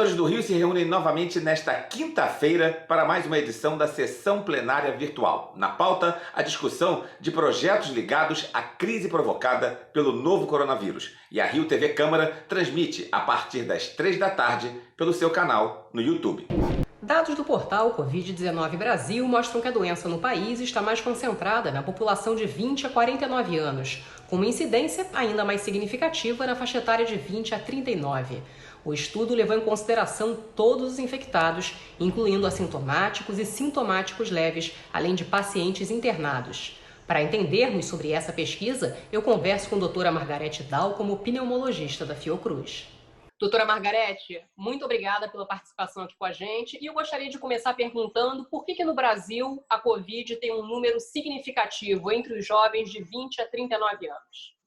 vereadores do Rio se reúnem novamente nesta quinta-feira para mais uma edição da sessão plenária virtual. Na pauta, a discussão de projetos ligados à crise provocada pelo novo coronavírus. E a Rio TV Câmara transmite a partir das 3 da tarde pelo seu canal no YouTube. Dados do portal Covid-19 Brasil mostram que a doença no país está mais concentrada na população de 20 a 49 anos, com uma incidência ainda mais significativa na faixa etária de 20 a 39. O estudo levou em consideração todos os infectados, incluindo assintomáticos e sintomáticos leves, além de pacientes internados. Para entendermos sobre essa pesquisa, eu converso com a doutora Margarete Dal como pneumologista da Fiocruz. Doutora Margarete, muito obrigada pela participação aqui com a gente. E eu gostaria de começar perguntando por que no Brasil a Covid tem um número significativo entre os jovens de 20 a 39 anos.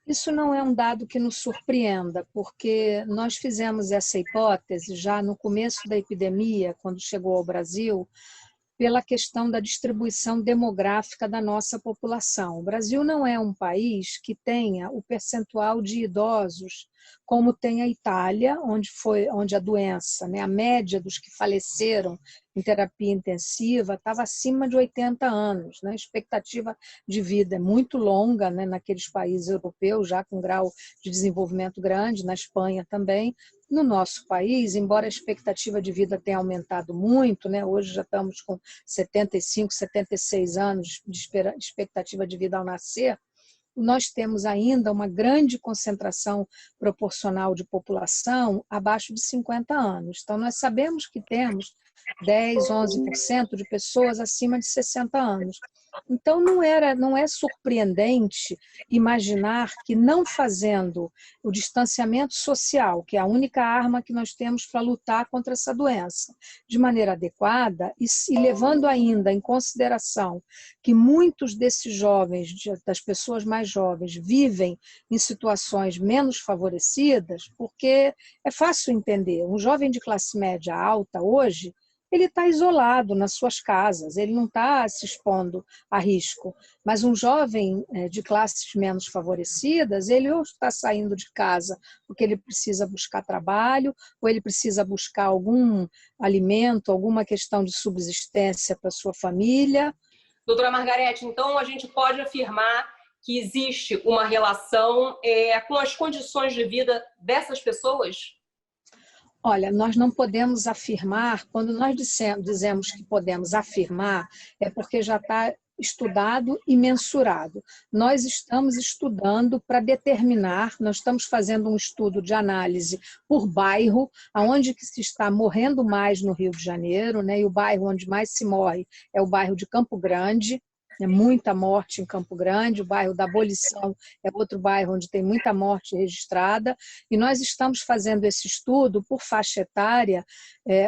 Isso não é um dado que nos surpreenda, porque nós fizemos essa hipótese já no começo da epidemia, quando chegou ao Brasil, pela questão da distribuição demográfica da nossa população. O Brasil não é um país que tenha o percentual de idosos como tem a Itália, onde a doença, né, a média dos que faleceram em terapia intensiva estava acima de 80 anos. Né? A expectativa de vida é muito longa, né, naqueles países europeus, já com grau de desenvolvimento grande, na Espanha também. No nosso país, embora a expectativa de vida tenha aumentado muito, né, hoje já estamos com 75, 76 anos de expectativa de vida ao nascer, nós temos ainda uma grande concentração proporcional de população abaixo de 50 anos. Então, nós sabemos que temos 10, 11% de pessoas acima de 60 anos. Então, não é surpreendente imaginar que não fazendo o distanciamento social, que é a única arma que nós temos para lutar contra essa doença, de maneira adequada e levando ainda em consideração que muitos desses jovens, das pessoas mais jovens, vivem em situações menos favorecidas, porque é fácil entender, um jovem de classe média alta hoje, ele está isolado nas suas casas, ele não está se expondo a risco. Mas um jovem de classes menos favorecidas, ele ou está saindo de casa porque ele precisa buscar trabalho, ou ele precisa buscar algum alimento, alguma questão de subsistência para sua família. Doutora Margarete, então a gente pode afirmar que existe uma relação com as condições de vida dessas pessoas? Olha, nós não podemos afirmar, quando nós dizemos que podemos afirmar, é porque já está estudado e mensurado. Nós estamos estudando para determinar, nós estamos fazendo um estudo de análise por bairro, aonde que se está morrendo mais no Rio de Janeiro, né? E o bairro onde mais se morre é o bairro de Campo Grande. É muita morte em Campo Grande, o bairro da Abolição é outro bairro onde tem muita morte registrada, e nós estamos fazendo esse estudo por faixa etária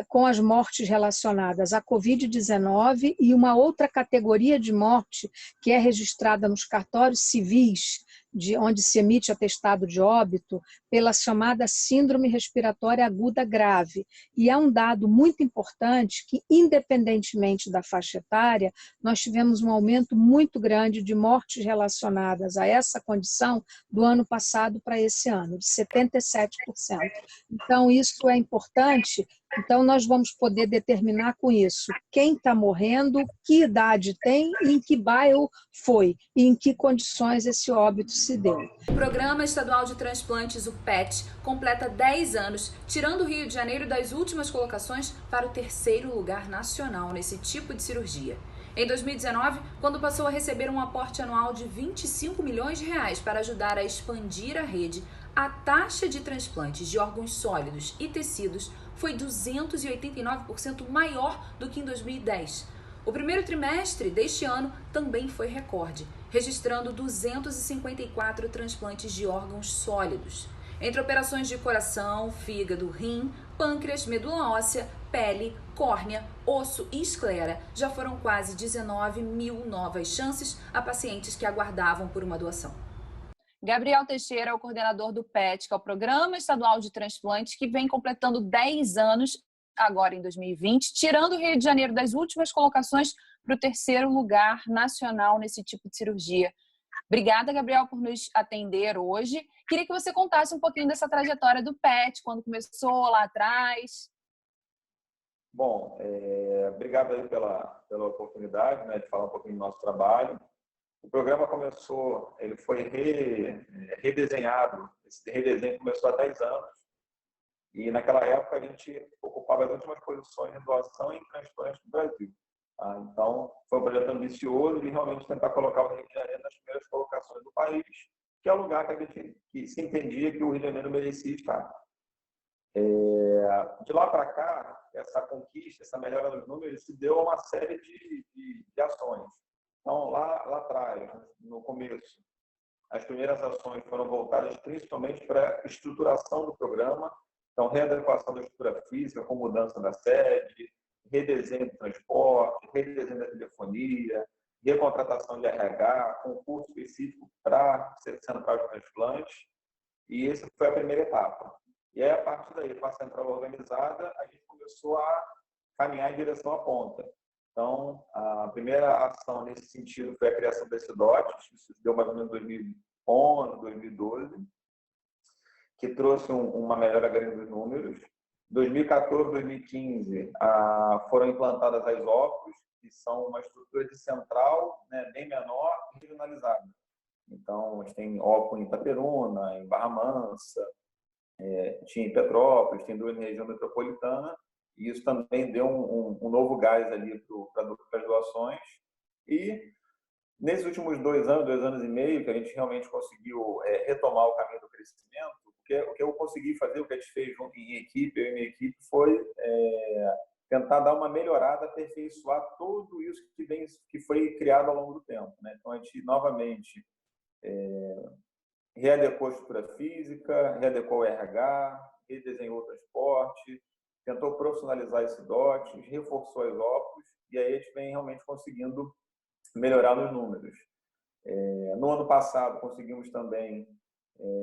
com as mortes relacionadas à Covid-19 e uma outra categoria de morte que é registrada nos cartórios civis, onde se emite atestado de óbito, pela chamada síndrome respiratória aguda grave. E é um dado muito importante que, independentemente da faixa etária, nós tivemos um aumento muito grande de mortes relacionadas a essa condição do ano passado para esse ano, de 77%. Então, isso é importante. Então, nós vamos poder determinar com isso quem está morrendo, que idade tem, em que bairro foi e em que condições esse óbito se deu. O Programa Estadual de Transplantes, o PET, completa 10 anos, tirando o Rio de Janeiro das últimas colocações para o 3º lugar nacional nesse tipo de cirurgia. Em 2019, quando passou a receber um aporte anual de 25 milhões de reais para ajudar a expandir a rede, a taxa de transplantes de órgãos sólidos e tecidos foi 289% maior do que em 2010. O primeiro trimestre deste ano também foi recorde, registrando 254 transplantes de órgãos sólidos. Entre operações de coração, fígado, rim, pâncreas, medula óssea, pele, córnea, osso e esclera, já foram quase 19 mil novas chances a pacientes que aguardavam por uma doação. Gabriel Teixeira é o coordenador do PET, que é o Programa Estadual de Transplantes, que vem completando 10 anos agora em 2020, tirando o Rio de Janeiro das últimas colocações para o 3º lugar nacional nesse tipo de cirurgia. Obrigada, Gabriel, por nos atender hoje. Queria que você contasse um pouquinho dessa trajetória do PET, quando começou lá atrás. Bom, obrigado aí pela oportunidade, né, de falar um pouquinho do nosso trabalho. O programa começou, ele foi redesenhado, esse redesenho começou há 10 anos, e naquela época a gente ocupava as últimas posições em doação e em transplante no Brasil. Tá? Então, foi um projeto ambicioso de realmente tentar colocar o Rio de Janeiro nas primeiras colocações do país, que é o lugar que se entendia que o Rio de Janeiro merecia estar. De lá para cá, essa conquista, essa melhora dos números, se deu a uma série de ações. Então, lá atrás, no começo, as primeiras ações foram voltadas principalmente para a estruturação do programa, então, readequação da estrutura física, com mudança da sede, redesenho do transporte, redesenho da telefonia, recontratação de RH, concurso específico para central de transplantes, e essa foi a primeira etapa. E aí, a partir daí, com a central organizada, a gente começou a caminhar em direção à ponta. Então, a primeira ação nesse sentido foi a criação desse DOT, isso deu mais ou menos em 2011, 2012, que trouxe uma melhora grande dos números. 2014, 2015, foram implantadas as OPOS, que são uma estrutura de central, né, bem menor e regionalizada. Então, a gente tem OPO em Itaperuna, em Barra Mansa, tinha em Petrópolis, tem 2 na região metropolitana, e isso também deu um novo gás ali para as doações. E nesses últimos 2 anos e meio, que a gente realmente conseguiu retomar o caminho do crescimento, o que eu consegui fazer, o que a gente fez junto em equipe, eu e minha equipe, foi tentar dar uma melhorada, aperfeiçoar tudo isso que foi criado ao longo do tempo, né? Então, a gente novamente readequou a estrutura física, readequou o RH, redesenhou o transporte, tentou profissionalizar esse DOT, reforçou as OPOS, e aí a gente vem realmente conseguindo melhorar nos números. No ano passado, conseguimos também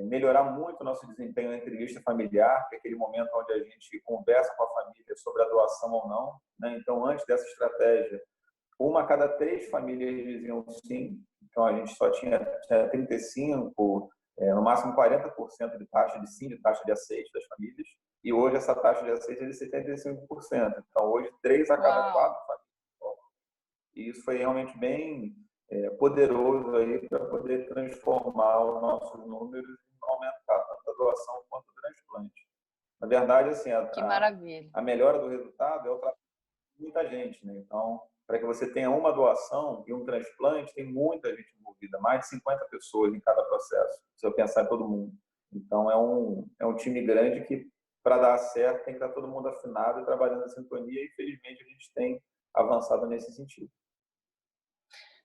melhorar muito o nosso desempenho na entrevista familiar, que é aquele momento onde a gente conversa com a família sobre a doação ou não, né? Então, antes dessa estratégia, 1 a cada 3 famílias diziam sim, então a gente só tinha 35%, no máximo 40% de taxa de sim, de taxa de aceite das famílias, e hoje essa taxa de aceite é de 75%. Então, hoje, 3 a cada 4 famílias. E isso foi realmente bem poderoso aí para poder transformar os nossos números e aumentar tanto a doação quanto o transplante. Na verdade, assim, Que maravilha. a melhora do resultado é o trabalho de muita gente, né? Então, para que você tenha uma doação e um transplante, tem muita gente envolvida, mais de 50 pessoas em cada processo, se eu pensar em todo mundo. Então, é um time grande que, para dar certo, tem que estar todo mundo afinado e trabalhando em sintonia, e, felizmente, a gente tem avançado nesse sentido.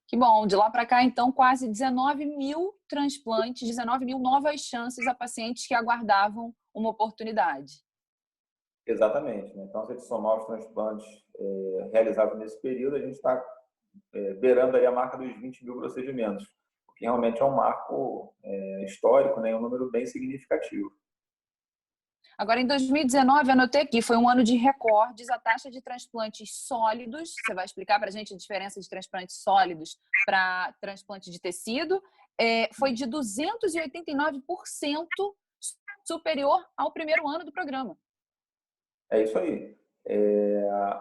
Que bom, de lá para cá, então, quase 19 mil transplantes, 19 mil novas chances a pacientes que aguardavam uma oportunidade. Exatamente. Né? Então, se a gente somar os transplantes realizados nesse período, a gente está beirando ali a marca dos 20 mil procedimentos, o que realmente é um marco histórico, né? Um número bem significativo. Agora, em 2019, anotei aqui, foi um ano de recordes, a taxa de transplantes sólidos, você vai explicar para a gente a diferença de transplantes sólidos para transplante de tecido, foi de 289% superior ao primeiro ano do programa. É isso aí.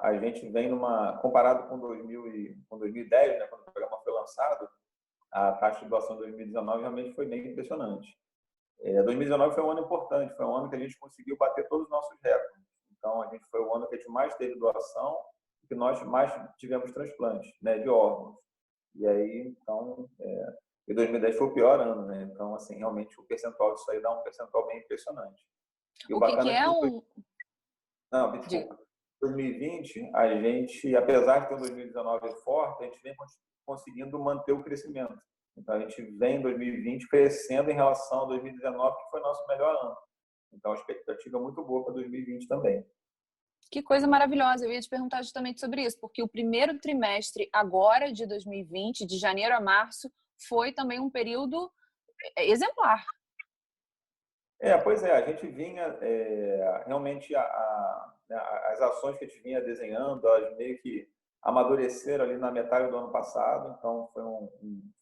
A gente vem comparado com 2010, né, quando o programa foi lançado, a taxa de doação de 2019 realmente foi bem impressionante. 2019 foi um ano importante, foi um ano que a gente conseguiu bater todos os nossos recordes. Então, a gente foi o ano que a gente mais teve doação e que nós mais tivemos transplantes, né, de órgãos. E aí, então, e 2010 foi o pior ano, né? Então, assim, realmente o percentual disso aí dá um percentual bem impressionante. E o que é um... Não, desculpa. 2020, a gente, apesar de ter um 2019 forte, a gente vem conseguindo manter o crescimento. Então, a gente vem em 2020 crescendo em relação a 2019, que foi nosso melhor ano. Então, a expectativa é muito boa para 2020 também. Que coisa maravilhosa. Eu ia te perguntar justamente sobre isso, porque o primeiro trimestre agora de 2020, de janeiro a março, foi também um período exemplar. Pois é, a gente vinha realmente as ações que a gente vinha desenhando, elas meio que amadureceram ali na metade do ano passado, então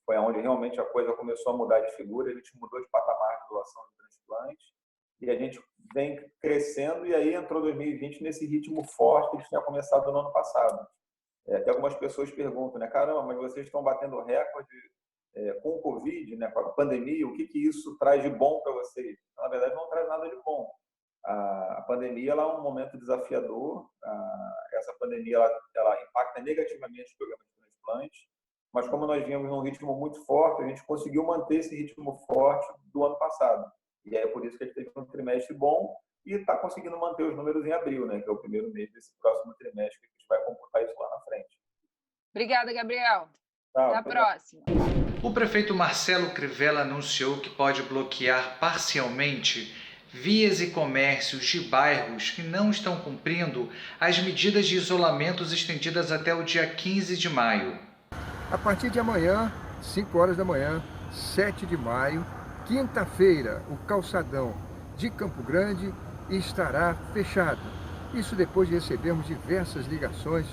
foi onde realmente a coisa começou a mudar de figura, a gente mudou de patamar de doação de transplante e a gente vem crescendo, e aí entrou 2020 nesse ritmo forte que a gente tinha começado no ano passado. Até algumas pessoas perguntam, né, caramba, mas vocês estão batendo recorde com o Covid, né, com a pandemia, o que isso traz de bom para vocês? Na verdade, não traz nada de bom. A pandemia ela é um momento desafiador, essa pandemia ela impacta negativamente o programa de transplante, mas como nós vínhamos num ritmo muito forte, a gente conseguiu manter esse ritmo forte do ano passado. E é por isso que a gente teve um trimestre bom e está conseguindo manter os números em abril, né, que é o primeiro mês desse próximo trimestre, que a gente vai computar isso lá na frente. Obrigada, Gabriel. Tá, até a próxima. O prefeito Marcelo Crivella anunciou que pode bloquear parcialmente vias e comércios de bairros que não estão cumprindo as medidas de isolamento estendidas até o dia 15 de maio. A partir de amanhã, 5 horas da manhã, 7 de maio, quinta-feira, o calçadão de Campo Grande estará fechado. Isso depois de recebermos diversas ligações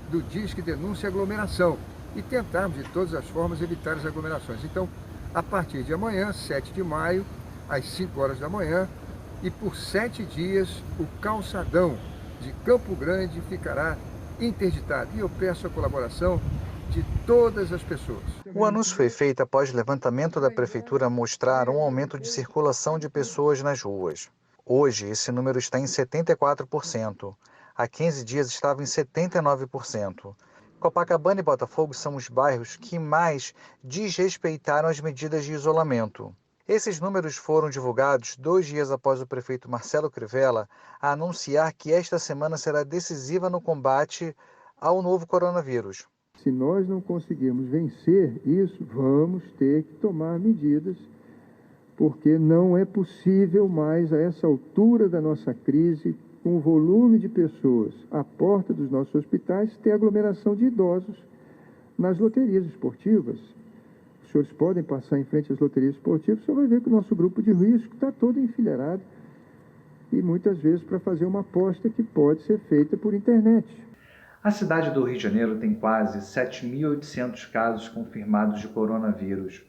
do Disque Denúncia Aglomeração e tentarmos de todas as formas evitar as aglomerações. Então, a partir de amanhã, 7 de maio, às 5 horas da manhã, e por 7 dias, o calçadão de Campo Grande ficará interditado. E eu peço a colaboração de todas as pessoas. O anúncio foi feito após o levantamento da Prefeitura mostrar um aumento de circulação de pessoas nas ruas. Hoje, esse número está em 74%. Há 15 dias estava em 79%. Copacabana e Botafogo são os bairros que mais desrespeitaram as medidas de isolamento. Esses números foram divulgados 2 dias após o prefeito Marcelo Crivella anunciar que esta semana será decisiva no combate ao novo coronavírus. Se nós não conseguirmos vencer isso, vamos ter que tomar medidas, porque não é possível mais, a essa altura da nossa crise, com o volume de pessoas à porta dos nossos hospitais, ter aglomeração de idosos nas loterias esportivas. Os senhores podem passar em frente às loterias esportivas, você vai ver que o nosso grupo de risco está todo enfileirado e muitas vezes para fazer uma aposta que pode ser feita por internet. A cidade do Rio de Janeiro tem quase 7.800 casos confirmados de coronavírus,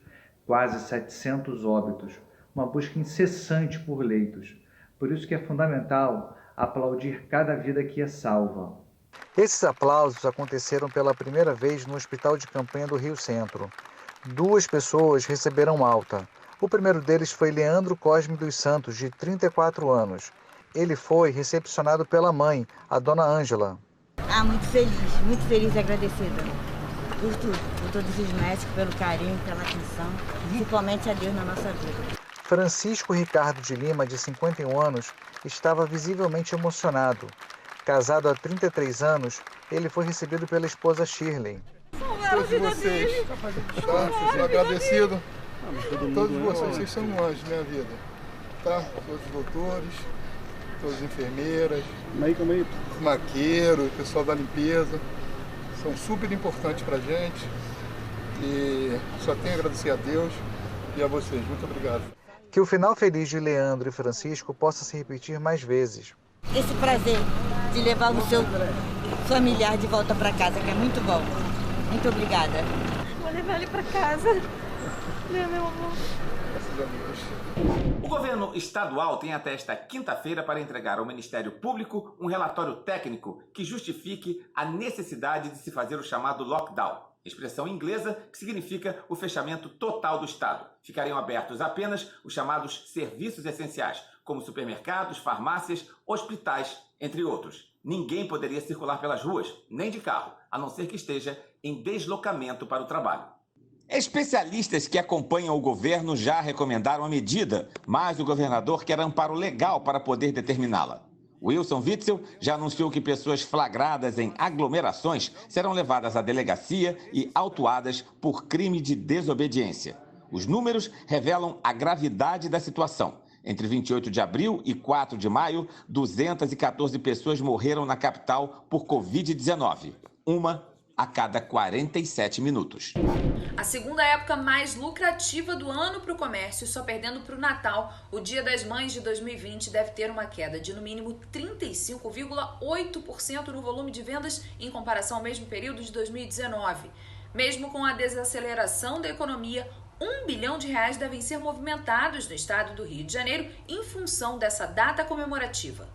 quase 700 óbitos, uma busca incessante por leitos. Por isso que é fundamental aplaudir cada vida que é salva. Esses aplausos aconteceram pela primeira vez no Hospital de Campanha do Rio Centro. 2 pessoas receberam alta. O primeiro deles foi Leandro Cosme dos Santos, de 34 anos. Ele foi recepcionado pela mãe, a dona Ângela. Muito feliz e agradecida por tudo, por todos os médicos, pelo carinho, pela atenção, principalmente a Deus na nossa vida. Francisco Ricardo de Lima, de 51 anos, estava visivelmente emocionado. Casado há 33 anos, ele foi recebido pela esposa Shirley. Todos vocês, tá? Sou agradecido. Todos vocês são um anjo na minha vida, tá? Todos os doutores, todas as enfermeiras, maqueiros, pessoal da limpeza, são super importantes pra gente e só tenho a agradecer a Deus e a vocês. Muito obrigado. Que o final feliz de Leandro e Francisco possa se repetir mais vezes. Esse prazer de levar o seu familiar de volta para casa, que é muito bom. Muito obrigada. Vou levar ele para casa. Meu amor. O governo estadual tem até esta quinta-feira para entregar ao Ministério Público um relatório técnico que justifique a necessidade de se fazer o chamado lockdown, expressão inglesa que significa o fechamento total do Estado. Ficariam abertos apenas os chamados serviços essenciais, como supermercados, farmácias, hospitais, entre outros. Ninguém poderia circular pelas ruas, nem de carro, a não ser que esteja em deslocamento para o trabalho. Especialistas que acompanham o governo já recomendaram a medida, mas o governador quer amparo legal para poder determiná-la. Wilson Witzel já anunciou que pessoas flagradas em aglomerações serão levadas à delegacia e autuadas por crime de desobediência. Os números revelam a gravidade da situação. Entre 28 de abril e 4 de maio, 214 pessoas morreram na capital por Covid-19. Uma a cada 47 minutos. A segunda época mais lucrativa do ano para o comércio, só perdendo para o Natal, o Dia das Mães de 2020 deve ter uma queda de no mínimo 35,8% no volume de vendas em comparação ao mesmo período de 2019. Mesmo com a desaceleração da economia, R$1 bilhão devem ser movimentados no estado do Rio de Janeiro em função dessa data comemorativa.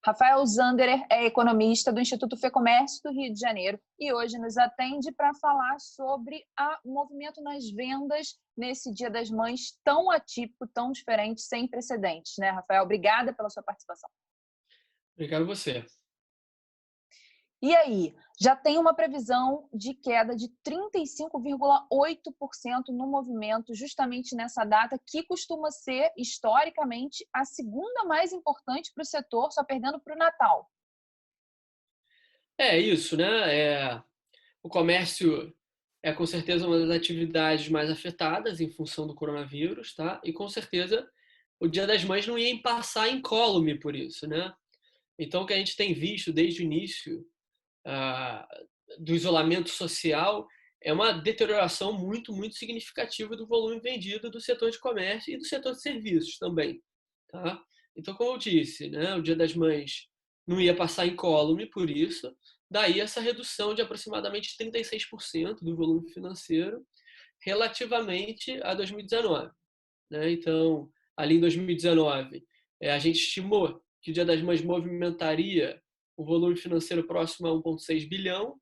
Rafael Zanderer é economista do Instituto Fecomércio do Rio de Janeiro e hoje nos atende para falar sobre o movimento nas vendas nesse Dia das Mães tão atípico, tão diferente, sem precedentes, né, Rafael? Obrigada pela sua participação. Obrigado a você. E aí, já tem uma previsão de queda de 35,8% no movimento justamente nessa data, que costuma ser, historicamente, a segunda mais importante para o setor, só perdendo para o Natal. É isso, né? O comércio é, com certeza, uma das atividades mais afetadas em função do coronavírus, tá? E, com certeza, o Dia das Mães não ia passar incólume por isso, né? Então, o que a gente tem visto desde o início do isolamento social é uma deterioração muito, muito significativa do volume vendido do setor de comércio e do setor de serviços também, tá? Então, como eu disse, né, o Dia das Mães não ia passar incólume por isso, daí essa redução de aproximadamente 36% do volume financeiro relativamente a 2019, né? Então, ali em 2019, a gente estimou que o Dia das Mães movimentaria o volume financeiro próximo a 1,6 bilhão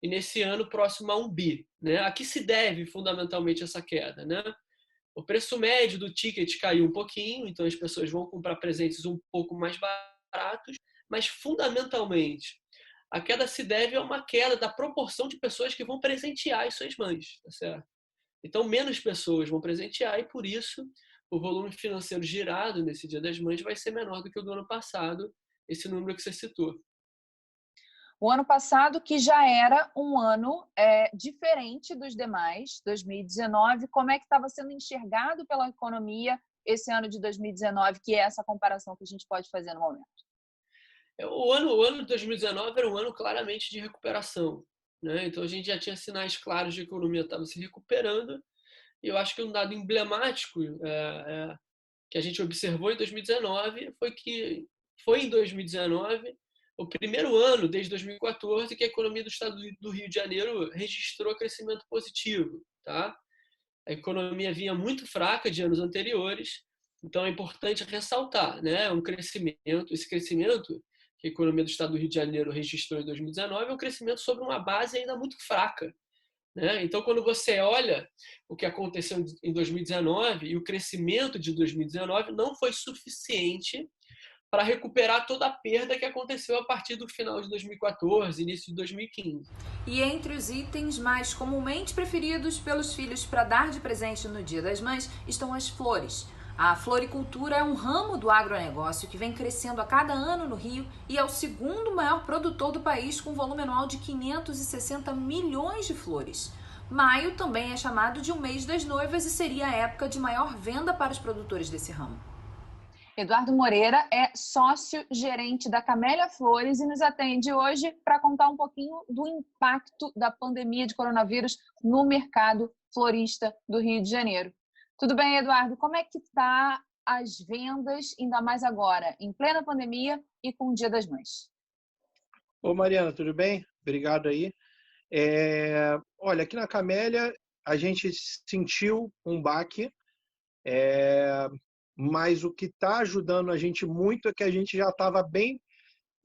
e nesse ano próximo a 1 bi. Né? A que se deve fundamentalmente essa queda? Né? O preço médio do ticket caiu um pouquinho, então as pessoas vão comprar presentes um pouco mais baratos, mas fundamentalmente a queda se deve a uma queda da proporção de pessoas que vão presentear as suas mães. Tá certo? Então menos pessoas vão presentear e por isso o volume financeiro girado nesse Dia das Mães vai ser menor do que o do ano passado, esse número que você citou. O ano passado, que já era um ano diferente dos demais, 2019, como é que estava sendo enxergado pela economia esse ano de 2019, que é essa comparação que a gente pode fazer no momento? O ano de 2019 era um ano claramente de recuperação, né? Então a gente já tinha sinais claros de que a economia estava se recuperando e eu acho que um dado emblemático que a gente observou em 2019 foi em 2019 o primeiro ano, desde 2014, que a economia do estado do Rio de Janeiro registrou crescimento positivo. Tá? A economia vinha muito fraca de anos anteriores, então é importante ressaltar, né? Esse crescimento que a economia do estado do Rio de Janeiro registrou em 2019 é um crescimento sobre uma base ainda muito fraca. Né? Então, quando você olha o que aconteceu em 2019 e o crescimento de 2019 não foi suficiente para recuperar toda a perda que aconteceu a partir do final de 2014, início de 2015. E entre os itens mais comumente preferidos pelos filhos para dar de presente no Dia das Mães estão as flores. A floricultura é um ramo do agronegócio que vem crescendo a cada ano no Rio e é o segundo maior produtor do país, com volume anual de 560 milhões de flores. Maio também é chamado de um mês das noivas e seria a época de maior venda para os produtores desse ramo. Eduardo Moreira é sócio-gerente da Camélia Flores e nos atende hoje para contar um pouquinho do impacto da pandemia de coronavírus no mercado florista do Rio de Janeiro. Tudo bem, Eduardo? Como é que está as vendas, ainda mais agora, em plena pandemia e com o Dia das Mães? Ô, Mariana, tudo bem? Obrigado aí. Olha, aqui na Camélia a gente sentiu um baque, mas o que está ajudando a gente muito é que a gente já estava bem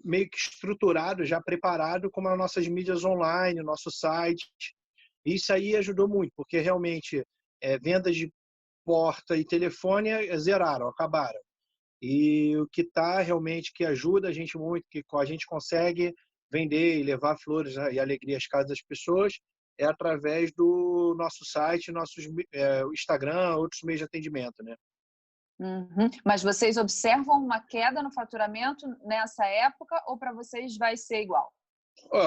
meio que estruturado, já preparado com as nossas mídias online, nosso site. Isso aí ajudou muito, porque realmente vendas de porta e telefone zeraram, acabaram. E o que está realmente que ajuda a gente muito, que a gente consegue vender e levar flores e alegria às casas das pessoas, é através do nosso site, nossos Instagram, outros meios de atendimento, né? Uhum. Mas vocês observam uma queda no faturamento nessa época ou para vocês vai ser igual?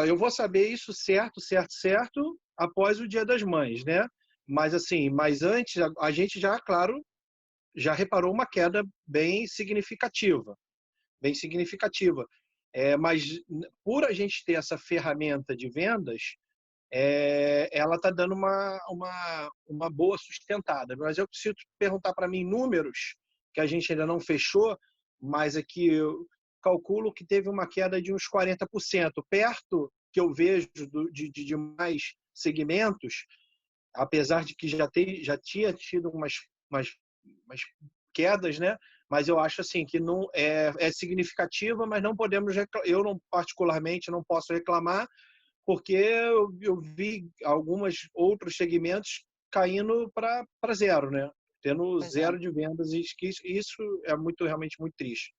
Eu vou saber isso certo após o Dia das Mães, né? Mas antes a gente já, claro, já reparou uma queda bem significativa. Mas por a gente ter essa ferramenta de vendas, ela está dando uma boa sustentada. Mas eu preciso perguntar para mim números, que a gente ainda não fechou, mas aqui eu calculo que teve uma queda de uns 40%, perto que eu vejo de mais segmentos, apesar de que já tinha tido umas quedas, né? Mas eu acho assim que não é significativa, mas não podemos, eu não particularmente não posso reclamar, porque eu vi alguns outros segmentos caindo para zero, né? Tendo zero de vendas, e isso é realmente muito triste.